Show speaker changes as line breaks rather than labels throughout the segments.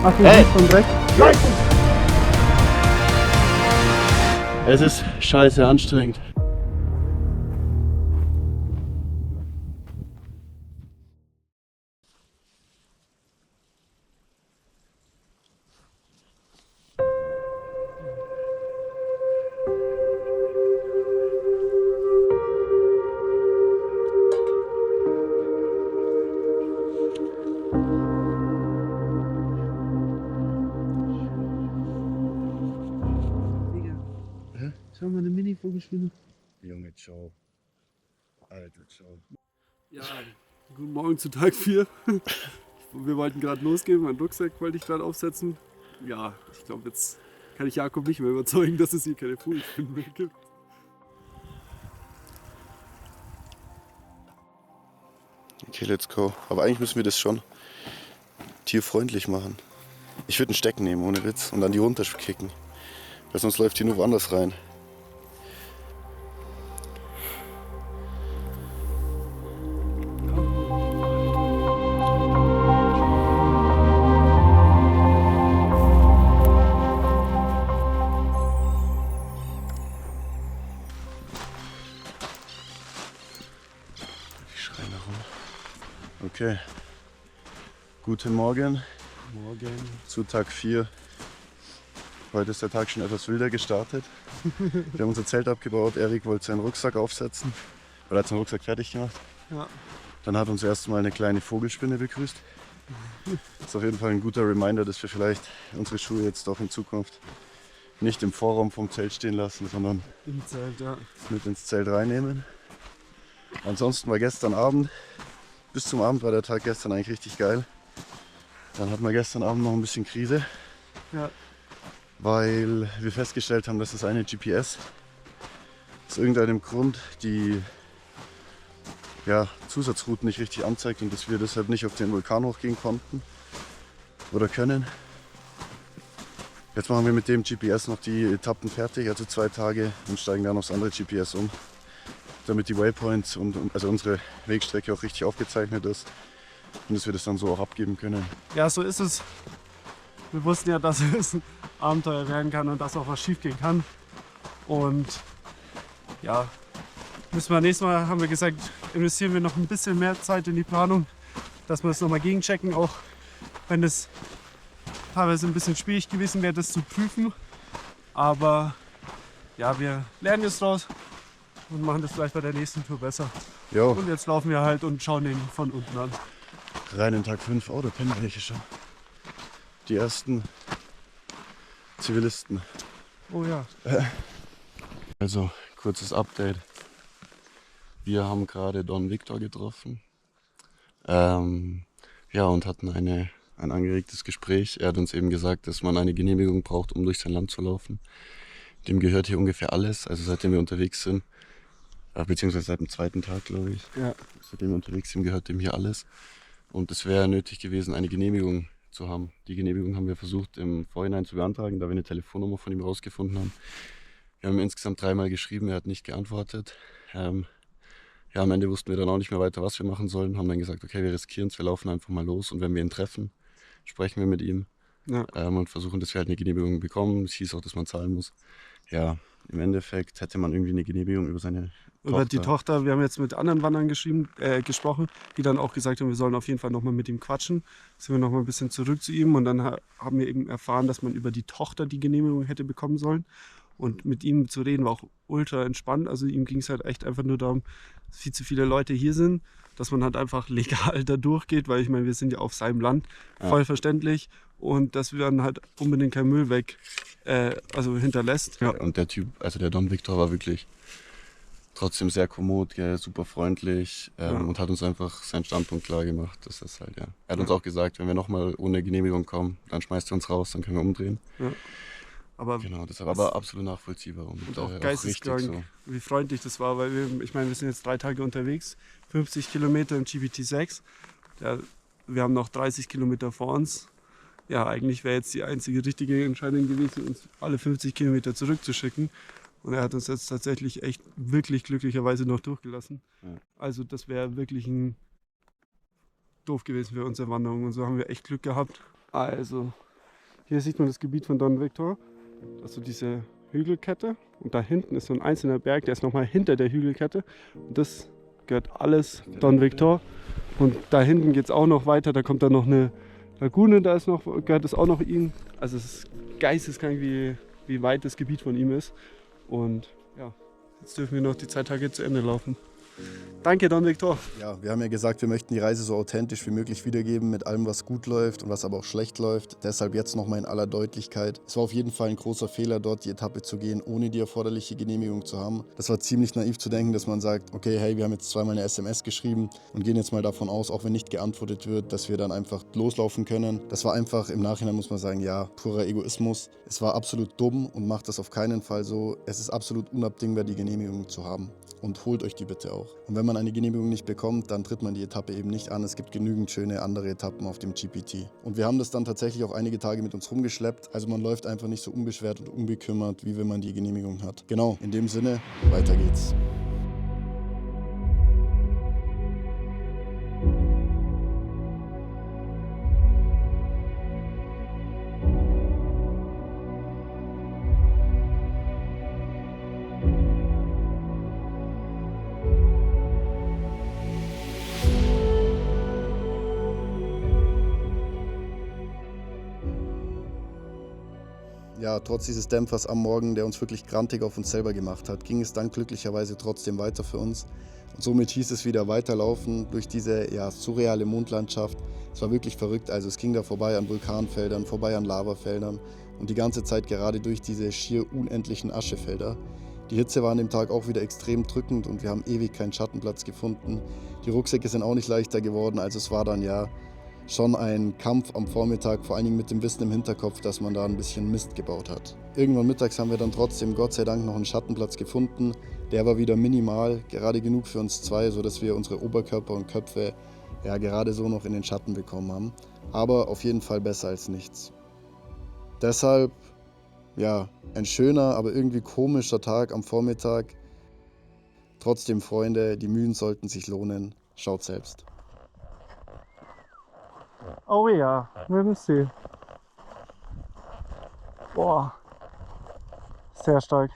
Achtung, hey. Von rechts. Nein.
Es ist scheiße anstrengend.
Schau mal, eine Mini-Vogelspinne.
Junge, ciao. Alter, ciao.
Ja, guten Morgen zu Tag 4. Wir wollten gerade losgehen, meinen Rucksack wollte ich gerade aufsetzen. Ja, ich glaube, jetzt kann ich Jakob nicht mehr überzeugen, dass es hier keine Vogelspinnen mehr gibt.
Okay, let's go. Aber eigentlich müssen wir das schon tierfreundlich machen. Ich würde einen Steck nehmen, ohne Witz, und dann die runterkicken. Weil sonst läuft die nur woanders rein. Ich schreie nach rum. Okay. Guten Morgen.
Morgen.
Zu Tag 4. Heute ist der Tag schon etwas wilder gestartet. Wir haben unser Zelt abgebaut. Erik wollte seinen Rucksack aufsetzen. Oder hat seinen Rucksack fertig gemacht.
Ja.
Dann hat uns erstmal eine kleine Vogelspinne begrüßt. Das ist auf jeden Fall ein guter Reminder, dass wir vielleicht unsere Schuhe jetzt auch in Zukunft nicht im Vorraum vom Zelt stehen lassen, sondern
Im Zelt, ja.
mit ins Zelt reinnehmen. Ansonsten war gestern Abend, bis zum Abend war der Tag gestern eigentlich richtig geil. Dann hatten wir gestern Abend noch ein bisschen Krise,
Ja.
weil wir festgestellt haben, dass das eine GPS aus irgendeinem Grund die Zusatzrouten nicht richtig anzeigt und dass wir deshalb nicht auf den Vulkan hochgehen konnten oder können. Jetzt machen wir mit dem GPS noch die Etappen fertig, also 2 Tage, und steigen dann aufs andere GPS um, damit die Waypoints und also unsere Wegstrecke auch richtig aufgezeichnet ist und dass wir das dann so auch abgeben können.
Ja, so ist es. Wir wussten ja, dass es ein Abenteuer werden kann und dass auch was schief gehen kann. Und ja, müssen wir nächstes Mal, haben wir gesagt, investieren wir noch ein bisschen mehr Zeit in die Planung, dass wir es nochmal gegenchecken, auch wenn es teilweise ein bisschen schwierig gewesen wäre, das zu prüfen. Aber ja, wir lernen jetzt draus und machen das vielleicht bei der nächsten Tour besser.
Jo,
Und jetzt laufen wir halt und schauen den von unten an.
rein in Tag 5, da pennen welche schon. Die ersten Zivilisten.
Oh ja.
Also, kurzes Update. Wir haben gerade Don Victor getroffen. Und hatten ein angeregtes Gespräch. Er hat uns eben gesagt, dass man eine Genehmigung braucht, um durch sein Land zu laufen. Dem gehört hier ungefähr alles, also seitdem wir unterwegs sind. Beziehungsweise seit dem 2. Tag, glaube ich.
Ja.
Seitdem wir unterwegs sind, gehört dem hier alles. Und es wäre nötig gewesen, eine Genehmigung zu haben. Die Genehmigung haben wir versucht im Vorhinein zu beantragen, da wir eine Telefonnummer von ihm rausgefunden haben. Wir haben ihm insgesamt 3-mal geschrieben, er hat nicht geantwortet. Am Ende wussten wir dann auch nicht mehr weiter, was wir machen sollen. Haben dann gesagt, okay, wir riskieren es, wir laufen einfach mal los. Und wenn wir ihn treffen, sprechen wir mit ihm und versuchen, dass wir halt eine Genehmigung bekommen. Es hieß auch, dass man zahlen muss. Ja, im Endeffekt hätte man irgendwie eine Genehmigung über seine
Über die Tochter, wir haben jetzt mit anderen Wanderern gesprochen, die dann auch gesagt haben, wir sollen auf jeden Fall nochmal mit ihm quatschen. Sind wir nochmal ein bisschen zurück zu ihm und dann haben wir eben erfahren, dass man über die Tochter die Genehmigung hätte bekommen sollen. Und mit ihm zu reden war auch ultra entspannt. Also ihm ging es halt echt einfach nur darum, dass viel zu viele Leute hier sind, dass man halt einfach legal da durchgeht, weil ich meine, wir sind ja auf seinem Land, voll verständlich. Und dass wir dann halt unbedingt kein Müll hinterlässt.
Ja. Und der Typ, also der Don Victor war wirklich trotzdem sehr kommod, super freundlich und hat uns einfach seinen Standpunkt klar gemacht. Das ist halt, Er hat uns auch gesagt, wenn wir nochmal ohne Genehmigung kommen, dann schmeißt er uns raus, dann können wir umdrehen. Ja.
Aber
genau, das war aber absolut nachvollziehbar und
auch geisteskrank,
so.
Wie freundlich das war, weil wir sind jetzt 3 Tage unterwegs, 50 Kilometer im GPT-6. Wir haben noch 30 Kilometer vor uns. Ja, eigentlich wäre jetzt die einzige richtige Entscheidung gewesen, uns alle 50 Kilometer zurückzuschicken. Und er hat uns jetzt tatsächlich echt wirklich glücklicherweise noch durchgelassen. Ja. Also das wäre wirklich doof gewesen für unsere Wanderung. Und so haben wir echt Glück gehabt. Also Hier sieht man das Gebiet von Don Victor. Also diese Hügelkette. Und da hinten ist so ein einzelner Berg, der ist nochmal hinter der Hügelkette. Und das gehört alles Don Victor. Und da hinten geht es auch noch weiter. Da kommt dann noch eine Lagune, da ist noch, gehört es auch noch ihm. Also es ist geisteskrank, wie weit das Gebiet von ihm ist. Und ja, jetzt dürfen wir noch die 2 Tage zu Ende laufen. Danke, Don Victor.
Ja, wir haben ja gesagt, wir möchten die Reise so authentisch wie möglich wiedergeben, mit allem, was gut läuft und was aber auch schlecht läuft. Deshalb jetzt nochmal in aller Deutlichkeit. Es war auf jeden Fall ein großer Fehler, dort die Etappe zu gehen, ohne die erforderliche Genehmigung zu haben. Das war ziemlich naiv zu denken, dass man sagt, okay, hey, wir haben jetzt zweimal eine SMS geschrieben und gehen jetzt mal davon aus, auch wenn nicht geantwortet wird, dass wir dann einfach loslaufen können. Das war einfach, im Nachhinein muss man sagen, ja, purer Egoismus. Es war absolut dumm und macht das auf keinen Fall so. Es ist absolut unabdingbar, die Genehmigung zu haben. Und holt euch die bitte auch. Und wenn man eine Genehmigung nicht bekommt, dann tritt man die Etappe eben nicht an. Es gibt genügend schöne andere Etappen auf dem GPT. Und wir haben das dann tatsächlich auch einige Tage mit uns rumgeschleppt. Also man läuft einfach nicht so unbeschwert und unbekümmert, wie wenn man die Genehmigung hat. Genau, in dem Sinne, weiter geht's. Ja, trotz dieses Dämpfers am Morgen, der uns wirklich grantig auf uns selber gemacht hat, ging es dann glücklicherweise trotzdem weiter für uns. Und somit hieß es wieder weiterlaufen durch diese surreale Mondlandschaft. Es war wirklich verrückt, also es ging da vorbei an Vulkanfeldern, vorbei an Lavafeldern und die ganze Zeit gerade durch diese schier unendlichen Aschefelder. Die Hitze war an dem Tag auch wieder extrem drückend und wir haben ewig keinen Schattenplatz gefunden. Die Rucksäcke sind auch nicht leichter geworden, also es war dann schon ein Kampf am Vormittag, vor allen Dingen mit dem Wissen im Hinterkopf, dass man da ein bisschen Mist gebaut hat. Irgendwann mittags haben wir dann trotzdem Gott sei Dank noch einen Schattenplatz gefunden. Der war wieder minimal, gerade genug für uns zwei, sodass wir unsere Oberkörper und Köpfe gerade so noch in den Schatten bekommen haben. Aber auf jeden Fall besser als nichts. Deshalb, ein schöner, aber irgendwie komischer Tag am Vormittag. Trotzdem, Freunde, die Mühen sollten sich lohnen. Schaut selbst.
Oh ja, wir müssen sehen. Boah, sehr stark.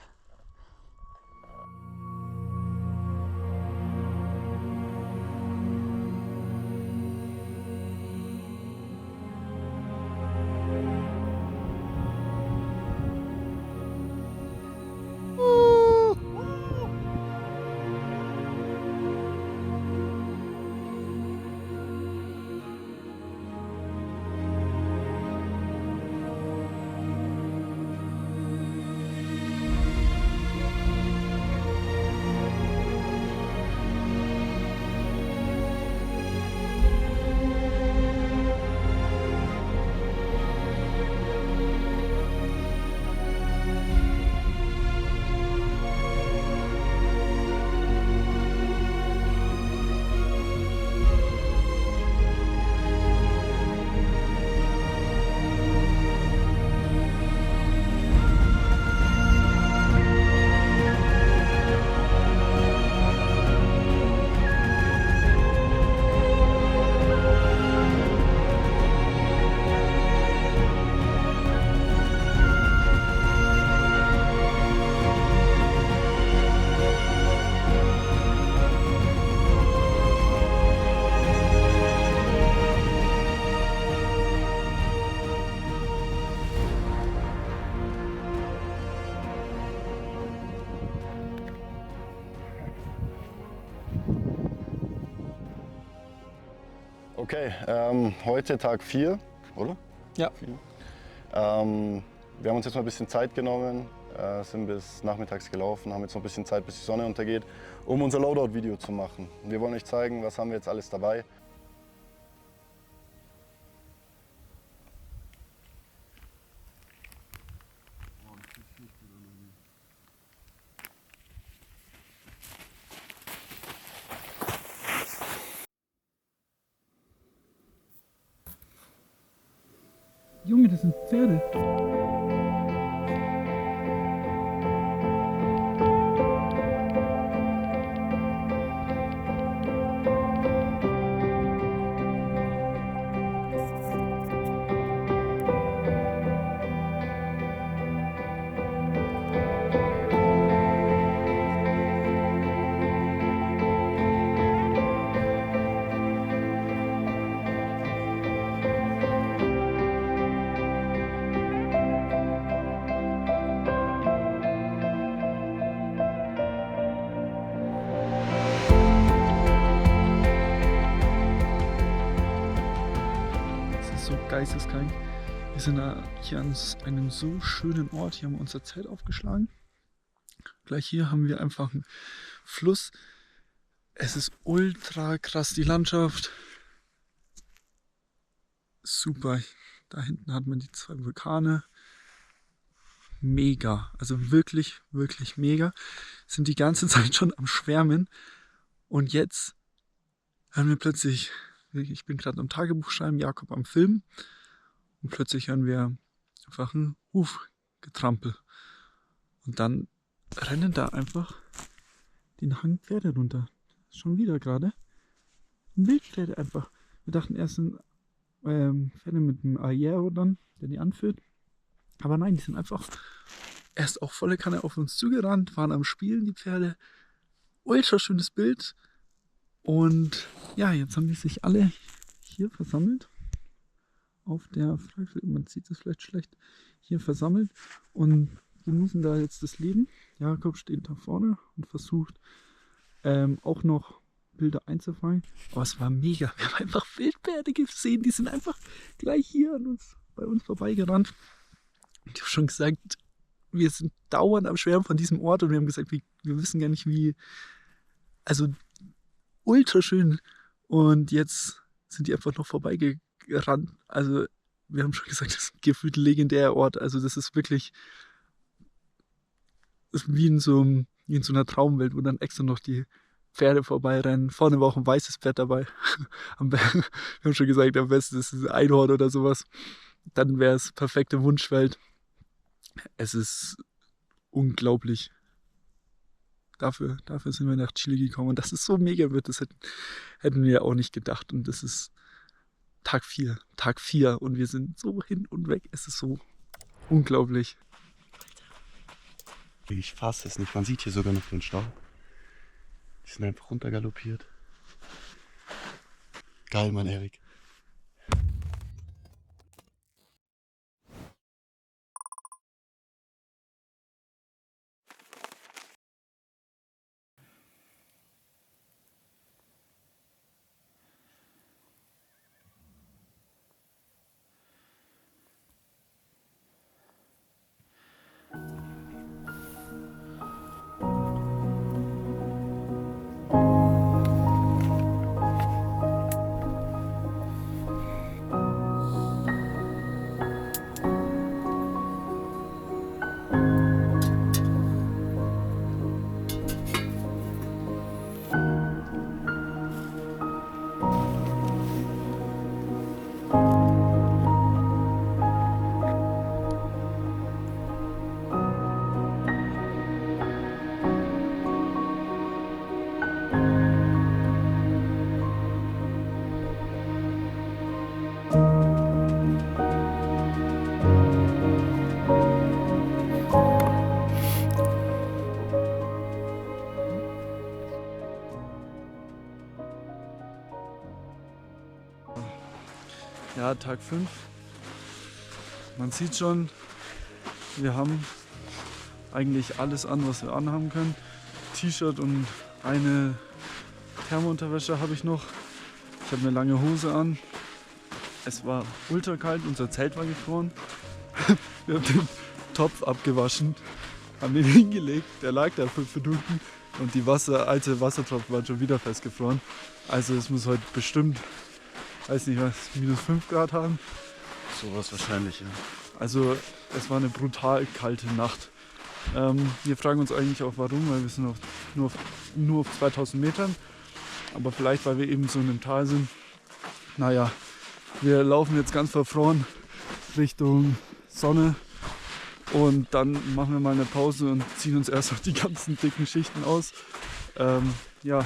Okay, heute Tag 4, oder?
Ja.
4. Wir haben uns jetzt mal ein bisschen Zeit genommen, sind bis nachmittags gelaufen, haben jetzt noch ein bisschen Zeit, bis die Sonne untergeht, um unser Loadout-Video zu machen. Wir wollen euch zeigen, was haben wir jetzt alles dabei.
Junge, das sind Pferde.
geisteskrank. Wir sind hier an einem so schönen Ort. Hier haben wir unser Zelt aufgeschlagen. Gleich hier haben wir einfach einen Fluss. Es ist ultra krass, die Landschaft. Super. Da hinten hat man die 2 Vulkane. Mega. Also wirklich, wirklich mega. Sind die ganze Zeit schon am Schwärmen. Und jetzt hören wir plötzlich, ich bin gerade am Tagebuch schreiben, Jakob am Film. Und plötzlich hören wir einfach ein Hufgetrampel. Und dann rennen da einfach den Hang Pferde runter. Schon wieder gerade. Wildpferde einfach. Wir dachten erst sind Pferde mit einem Arriero dann, der die anführt. Aber nein, die sind einfach erst auch volle Kanne auf uns zugerannt, waren am Spielen, die Pferde. Ultra schönes Bild. Und ja, jetzt haben die sich alle hier versammelt. Auf der Freifläche, man sieht es vielleicht schlecht, hier versammelt und genießen da jetzt das Leben. Jakob steht da vorne und versucht auch noch Bilder einzufangen. Aber es war mega. Wir haben einfach Wildpferde gesehen, die sind einfach gleich hier bei uns vorbeigerannt. Und ich habe schon gesagt, wir sind dauernd am Schwärmen von diesem Ort und wir haben gesagt, wir wissen gar nicht wie, also ultra schön. Und jetzt sind die einfach noch vorbeigerannt. Also wir haben schon gesagt, das ist ein gefühlt legendärer Ort. Also das ist wirklich wie in so einer Traumwelt, wo dann extra noch die Pferde vorbeirennen. Vorne war auch ein weißes Pferd dabei. Wir haben schon gesagt, am besten ist es ein Einhorn oder sowas. Dann wäre es perfekte Wunschwelt. Es ist unglaublich. Dafür sind wir nach Chile gekommen. Und dass es so mega wird, das hätten wir auch nicht gedacht. Und das ist Tag 4. Und wir sind so hin und weg. Es ist so unglaublich.
Ich fasse es nicht. Man sieht hier sogar noch den Stau. Die sind einfach runtergaloppiert. Geil, Mann, Erik.
Ja, Tag 5. Man sieht schon, wir haben eigentlich alles an, was wir anhaben können. T-Shirt und eine Thermounterwäsche habe ich noch. Ich habe eine lange Hose an. Es war ultra kalt, unser Zelt war gefroren. Wir haben den Topf abgewaschen, haben den hingelegt, der lag da 5 Minuten und die alte Wassertropfen waren schon wieder festgefroren. Also es muss heute bestimmt, weiß nicht was, -5 Grad haben.
Sowas wahrscheinlich, ja.
Also es war eine brutal kalte Nacht. Wir fragen uns eigentlich auch warum, weil wir sind nur auf 2000 Metern. Aber vielleicht, weil wir eben so in einem Tal sind. Naja, wir laufen jetzt ganz verfroren Richtung Sonne. Und dann machen wir mal eine Pause und ziehen uns erst noch die ganzen dicken Schichten aus. Ja.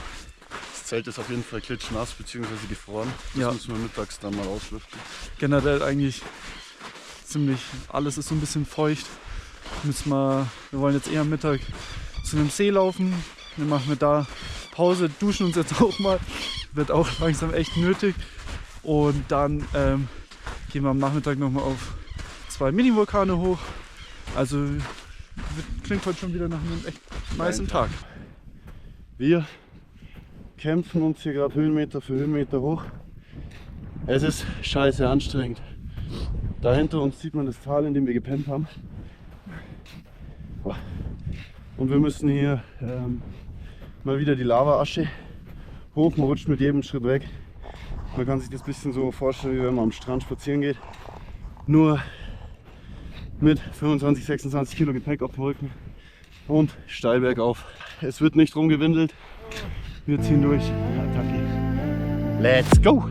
Das Zelt ist auf jeden Fall klitschnass bzw. gefroren. Das müssen wir mittags dann mal auslüften.
Generell eigentlich ziemlich, alles ist so ein bisschen feucht. Wir wollen jetzt eher am Mittag zu einem See laufen. Dann machen wir da Pause, duschen uns jetzt auch mal. Wird auch langsam echt nötig. Und dann gehen wir am Nachmittag nochmal auf 2 Mini-Vulkane hoch. Also klingt heute schon wieder nach einem echt nicen Tag.
Wir kämpfen uns hier gerade Höhenmeter für Höhenmeter hoch. Es ist scheiße anstrengend. Da hinter uns sieht man das Tal, in dem wir gepennt haben. Und wir müssen hier mal wieder die Lavaasche hoch. Man rutscht mit jedem Schritt weg. Man kann sich das ein bisschen so vorstellen, wie wenn man am Strand spazieren geht. Nur mit 25, 26 Kilo Gepäck auf dem Rücken und steil bergauf. Es wird nicht rumgewindelt. Wir ziehen durch. Attacke. Let's go!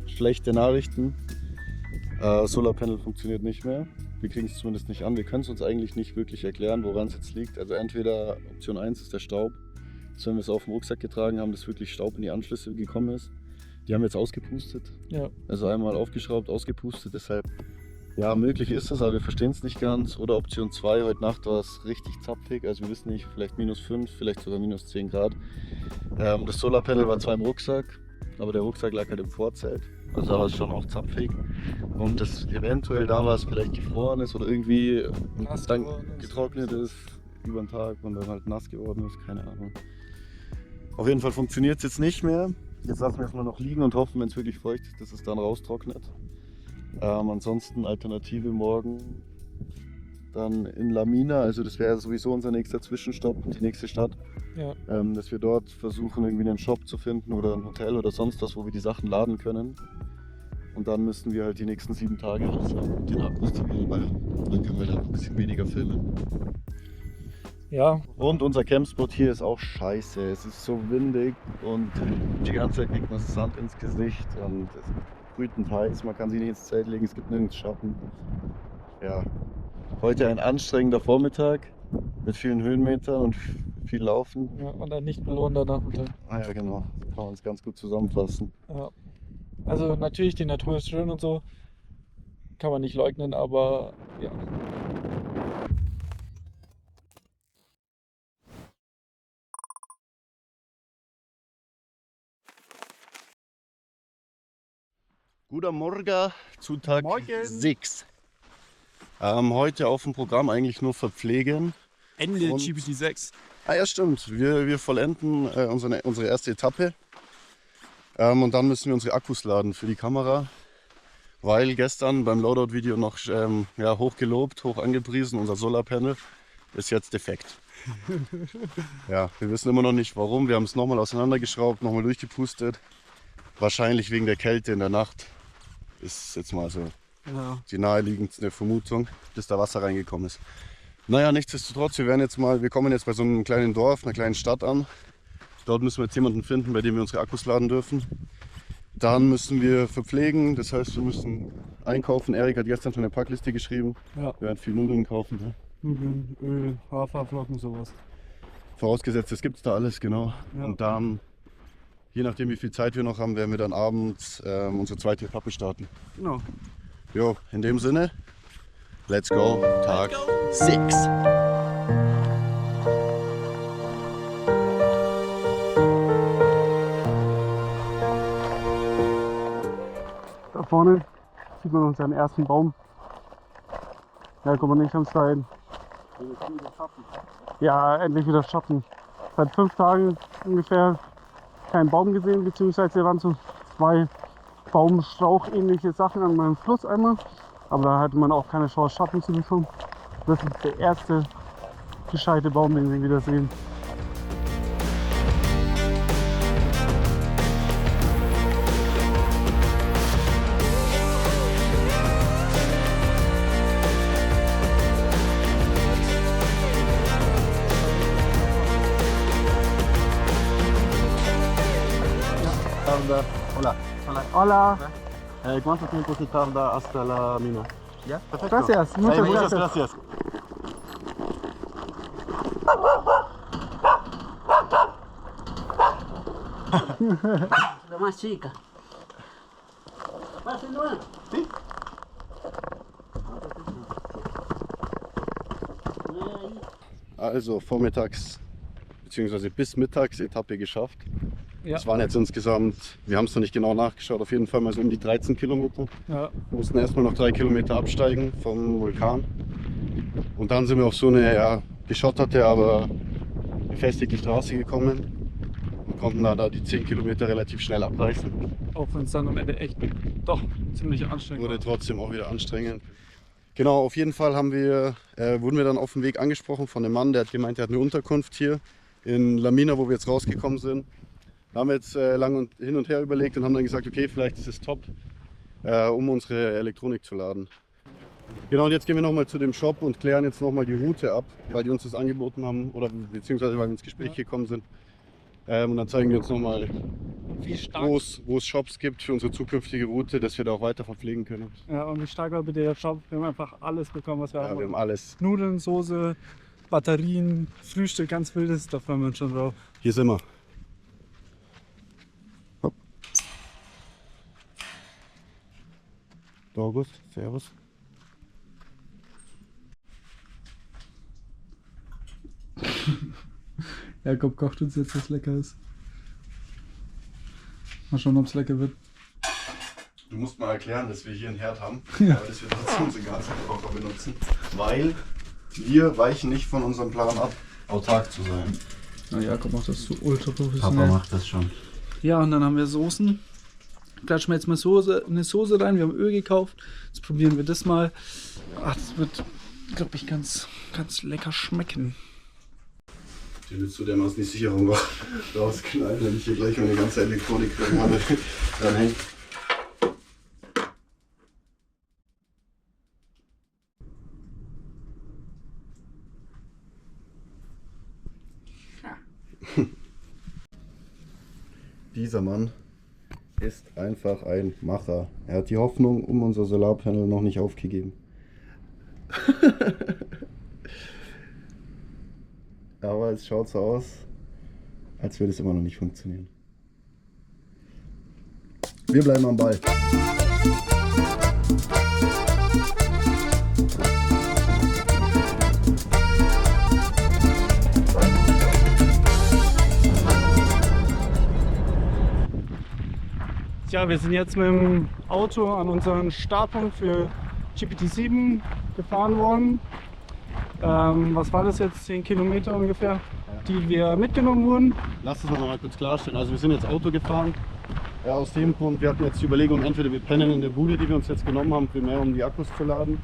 Schlechte Nachrichten. Solarpanel funktioniert nicht mehr. Wir kriegen es zumindest nicht an. Wir können es uns eigentlich nicht wirklich erklären, woran es jetzt liegt. Also entweder Option 1 ist der Staub, dass wenn wir es auf dem Rucksack getragen haben, dass wirklich Staub in die Anschlüsse gekommen ist. Die haben wir jetzt ausgepustet.
Ja.
Also einmal aufgeschraubt, ausgepustet. Deshalb, ja, möglich ist es, aber wir verstehen es nicht ganz. Oder Option 2, heute Nacht war es richtig zapfig. Also wir wissen nicht, vielleicht -5, vielleicht sogar -10 Grad. Das Solarpanel war zwar im Rucksack, aber der Rucksack lag halt im Vorzelt. Also da war es schon auch zapfig. Und das eventuell damals vielleicht gefroren ist oder irgendwie dann getrocknet ist über den Tag und dann halt nass geworden ist, keine Ahnung. Auf jeden Fall funktioniert es jetzt nicht mehr. Jetzt lassen wir erstmal noch liegen und hoffen, wenn es wirklich feucht ist, dass es dann raustrocknet. Ansonsten Alternative morgen dann in Lamina, also das wäre sowieso unser nächster Zwischenstopp, die nächste Stadt.
Ja.
Dass wir dort versuchen, irgendwie einen Shop zu finden oder ein Hotel oder sonst was, wo wir die Sachen laden können. Und dann müssen wir halt die nächsten 7 Tage den Akkus ziehen, weil dann können wir dann ein bisschen weniger filmen.
Ja.
Und unser Campspot hier ist auch scheiße. Es ist so windig und die ganze Zeit kriegt man Sand ins Gesicht und es brütend heiß. Man kann sich nicht ins Zelt legen, es gibt nirgends Schatten. Ja, heute ein anstrengender Vormittag mit vielen Höhenmetern und viel Laufen.
Ja, und ein nicht belohnter Nachmittag.
Ah ja, genau. Kann man es ganz gut zusammenfassen.
Ja. Also natürlich, die Natur ist schön und so. Kann man nicht leugnen, aber ja.
Guten Morgen zu Tag
Morgen.
6. Heute auf dem Programm eigentlich nur verpflegen.
Ende
Und-
GPT-6.
Ah ja, stimmt. Wir vollenden unsere erste Etappe. Und dann müssen wir unsere Akkus laden für die Kamera. Weil gestern beim Loadout-Video noch hoch gelobt, hoch angepriesen, unser Solarpanel ist jetzt defekt. Ja, wir wissen immer noch nicht warum. Wir haben es nochmal auseinandergeschraubt, nochmal durchgepustet. Wahrscheinlich wegen der Kälte in der Nacht. Ist jetzt mal so
Ja.
die naheliegendste Vermutung, bis da Wasser reingekommen ist. Naja, nichtsdestotrotz, wir kommen jetzt bei so einem kleinen Dorf, einer kleinen Stadt an. Dort müssen wir jetzt jemanden finden, bei dem wir unsere Akkus laden dürfen. Dann müssen wir verpflegen, das heißt, wir müssen einkaufen. Erik hat gestern schon eine Packliste geschrieben.
Ja.
Wir werden viel Nudeln kaufen. Ne?
Nudeln, Öl, Haferflocken, sowas.
Vorausgesetzt, das gibt es da alles, genau.
Ja.
Und dann, je nachdem wie viel Zeit wir noch haben, werden wir dann abends unsere zweite Etappe starten.
Genau.
Jo, in dem Sinne, let's go, Tag 6.
vorne sieht man unseren ersten Baum. Jakob und ich haben seit endlich wieder Schatten. Seit 5 Tagen ungefähr keinen Baum gesehen, beziehungsweise waren so 2 Baumstrauch-ähnliche Sachen an meinem Flusseimer. Aber da hatte man auch keine Chance, Schatten zu bekommen. Das ist der erste gescheite Baum, den wir wieder sehen.
Hola.
Hola,
¿Cuánto tiempo se tarda hasta la mina? ¿Ya? Perfecto.
gracias, muchas
Muchas
gracias.
gracias.
La más chica. Pase, ¿no?
Sí.
Also vormittags bzw. bis mittags Etappe geschafft.
Ja.
Das waren jetzt insgesamt, wir haben es noch nicht genau nachgeschaut, auf jeden Fall mal so um die 13 Kilometer.
Ja.
Wir mussten erstmal noch 3 Kilometer absteigen vom Vulkan. Und dann sind wir auf so eine geschotterte, aber befestigte Straße gekommen und konnten da die 10 Kilometer relativ schnell abreißen.
Auch wenn es dann am Ende echt doch ziemlich anstrengend
Wurde trotzdem auch wieder anstrengend. Genau, auf jeden Fall wurden wir dann auf dem Weg angesprochen von einem Mann, der hat gemeint, er hat eine Unterkunft hier in La Mina, wo wir jetzt rausgekommen sind. Da haben wir jetzt lang hin und her überlegt und haben dann gesagt, okay, vielleicht ist es top, um unsere Elektronik zu laden. Genau, und jetzt gehen wir nochmal zu dem Shop und klären jetzt nochmal die Route ab, weil die uns das angeboten haben oder beziehungsweise weil wir ins Gespräch gekommen sind. Und dann zeigen wir uns nochmal, wo es Shops gibt für unsere zukünftige Route, dass wir da auch weiter verpflegen können.
Ja, und wie stark war bitte der Shop? Wir haben einfach alles bekommen, was wir
Ja,
haben.
wir haben alles.
Nudeln, Soße, Batterien, Frühstück, ganz wildes, da freuen wir uns schon drauf.
Hier sind wir. Hopp. August, servus.
Jakob kocht uns jetzt was Leckeres. Mal schauen, ob es lecker wird.
Du musst mal erklären, dass wir hier einen Herd haben,
Ja.
aber dass wir trotzdem unsere Gaskocher benutzen, weil wir weichen nicht von unserem Plan ab, autark zu sein.
Na, Jakob macht das so ultra professionell.
macht das schon.
Ja, und dann haben wir Soßen. Klatschen wir jetzt mal eine Soße rein. Wir haben Öl gekauft. Jetzt probieren wir das mal. Ach, das wird, glaube ich, ganz lecker schmecken.
Den willst du dermaßen die Sicherung rausknallen, wenn ich hier gleich meine ganze Elektronik dranhängt. Dieser Mann ist einfach ein Macher. Er hat die Hoffnung um unser Solarpanel noch nicht aufgegeben. Aber es schaut so aus, als würde es immer noch nicht funktionieren. Wir bleiben am Ball.
Ja, wir sind jetzt mit dem Auto an unseren Startpunkt für GPT-7 gefahren worden. Was war das jetzt? 10 Kilometer ungefähr, die wir mitgenommen wurden.
Lass uns noch mal kurz klarstellen. Also wir sind jetzt Auto gefahren. Ja, aus dem Grund, wir hatten jetzt die Überlegung, entweder wir pennen in der Bude, die wir uns jetzt genommen haben, primär um die Akkus zu laden.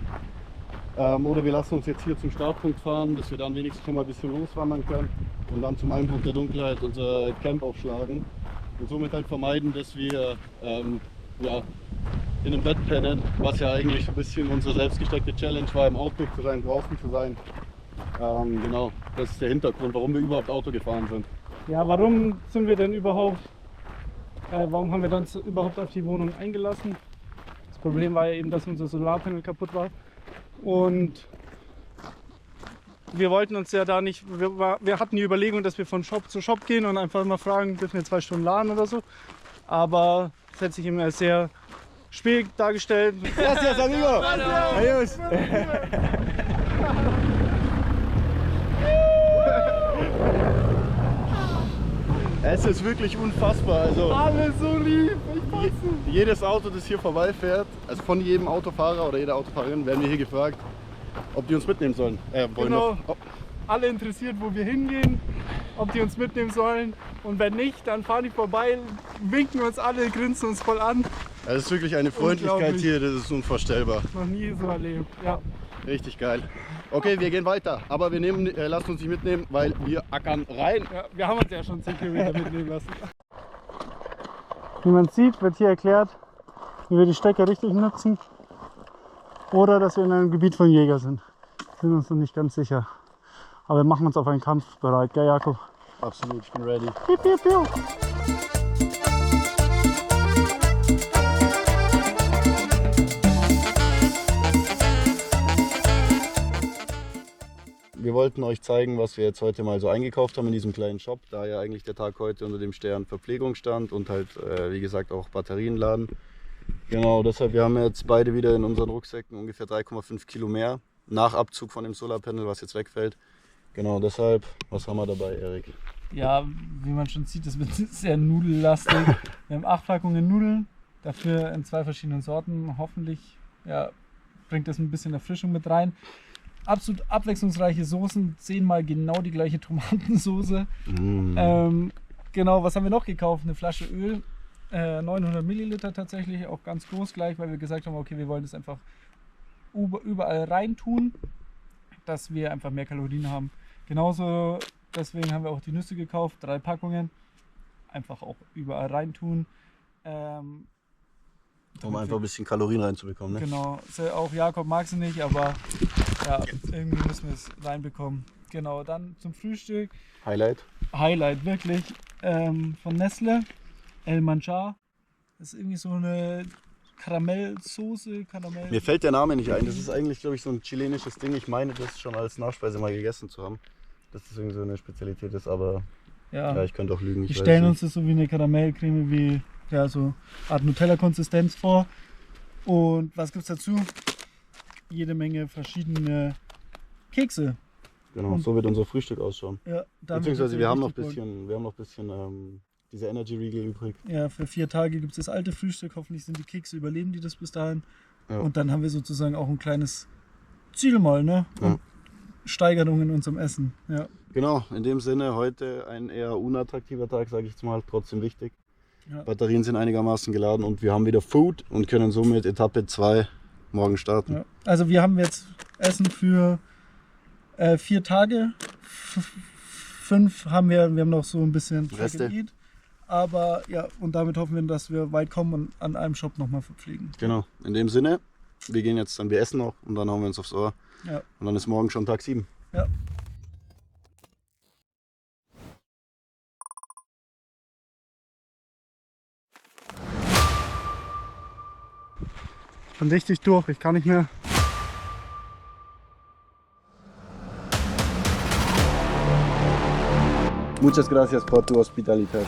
Oder wir lassen uns jetzt hier zum Startpunkt fahren, dass wir dann wenigstens schon mal ein bisschen loswandern können und dann zum Einbruch der Dunkelheit unser Camp aufschlagen. Und somit halt vermeiden, dass wir in einem Bett pennen, was ja eigentlich so ein bisschen unsere selbstgesteckte Challenge war, im Outlook zu sein, draußen zu sein. Genau, das ist der Hintergrund, warum wir überhaupt Auto gefahren sind.
Ja, warum sind wir denn überhaupt, warum haben wir uns überhaupt auf die Wohnung eingelassen? Das Problem war ja eben, dass unser Solarpanel kaputt war. Und wir wollten uns ja da nicht, wir hatten die Überlegung, dass wir von Shop zu Shop gehen und einfach mal fragen, dürfen wir 2 Stunden laden oder so. Aber das hat sich immer als sehr schwierig dargestellt.
Gracias, amigo! Adios! Es ist wirklich unfassbar. Also
Alle so lieb. Ich weiß nicht.
jedes Auto, das hier vorbeifährt, also von jedem Autofahrer oder jeder Autofahrerin, werden wir hier gefragt, ob die uns mitnehmen sollen. Wollen
Genau.
noch.
Alle interessiert, wo wir hingehen, ob die uns mitnehmen sollen. Und wenn nicht, dann fahren die vorbei, winken uns alle, grinsen uns voll an.
Es ist wirklich eine Freundlichkeit
Unglaublich.
hier, das ist unvorstellbar.
Noch nie so erlebt. Ja.
Richtig geil. Okay, wir gehen weiter, aber wir lassen uns nicht mitnehmen, weil wir ackern rein.
Ja, wir haben uns ja schon 10 Kilometer mitnehmen lassen. Wie man sieht, wird hier erklärt, wie wir die Stecker richtig nutzen oder dass wir in einem Gebiet von Jäger sind. Wir sind uns noch nicht ganz sicher. Aber wir machen uns auf einen Kampf bereit, gell Jakob?
Absolut, ich bin ready.
Piu, piu, piu.
Wir wollten euch zeigen, was wir jetzt heute mal so eingekauft haben in diesem kleinen Shop, da ja eigentlich der Tag heute unter dem Stern Verpflegung stand und halt, wie gesagt, auch Batterien laden. Genau, deshalb, wir haben jetzt beide wieder in unseren Rucksäcken ungefähr 3,5 Kilo mehr, nach Abzug von dem Solarpanel, was jetzt wegfällt. Genau, deshalb, was haben wir dabei, Erik?
Ja, wie man schon sieht, das wird sehr nudellastig. Wir haben 8 Packungen Nudeln, dafür in 2 verschiedenen Sorten. Hoffentlich bringt das ein bisschen Erfrischung mit rein. Absolut abwechslungsreiche Soßen, 10-mal genau die gleiche Tomatensoße. Genau, was haben wir noch gekauft? Eine Flasche Öl, 900 Milliliter tatsächlich, auch ganz groß gleich, weil wir gesagt haben, okay, wir wollen das einfach überall rein tun, dass wir einfach mehr Kalorien haben. Genauso, deswegen haben wir auch die Nüsse gekauft, 3 Packungen, einfach auch überall rein tun.
Um einfach ein bisschen Kalorien reinzubekommen, ne?
Genau, auch Jakob mag sie nicht, aber ja, irgendwie müssen wir es reinbekommen. Genau, dann zum Frühstück. Highlight, wirklich. Von Nestle, El Manjar. Das ist irgendwie so eine Karamellsoße.
Mir fällt der Name nicht ein. Das ist eigentlich, glaube ich, so ein chilenisches Ding. Ich meine, das schon als Nachspeise mal gegessen zu haben. Dass das irgendwie so eine Spezialität ist, aber ja, ich könnte auch lügen.
Wir stellen uns das so wie eine Karamellcreme, wie so Art Nutella-Konsistenz vor. Und was gibt es dazu? Jede Menge verschiedene Kekse.
Genau, so wird unser Frühstück ausschauen.
Ja,
beziehungsweise wir haben noch ein bisschen diese Energy Riegel übrig.
Ja, für 4 Tage gibt es das alte Frühstück. Hoffentlich sind die Kekse, überleben die das bis dahin.
Ja.
Und dann haben wir sozusagen auch ein kleines Ziel mal, ne?
Ja.
Steigerung in unserem Essen. Ja.
Genau, in dem Sinne heute ein eher unattraktiver Tag, sage ich jetzt mal, trotzdem wichtig.
Ja.
Batterien sind einigermaßen geladen und wir haben wieder Food und können somit Etappe 2 morgen starten.
Ja. Also wir haben jetzt Essen für 4 Tage. 5 haben wir haben noch so ein bisschen
Reste.
Track and Eat. Aber ja, und damit hoffen wir, dass wir weit kommen und an einem Shop nochmal verpflegen.
Genau, in dem Sinne, wir gehen jetzt dann, wir essen noch und dann hauen wir uns aufs Ohr.
Ja.
Und dann ist morgen schon Tag 7.
Ja.
Ich bin richtig durch, ich kann nicht mehr.
Muchas gracias por tu hospitalidad.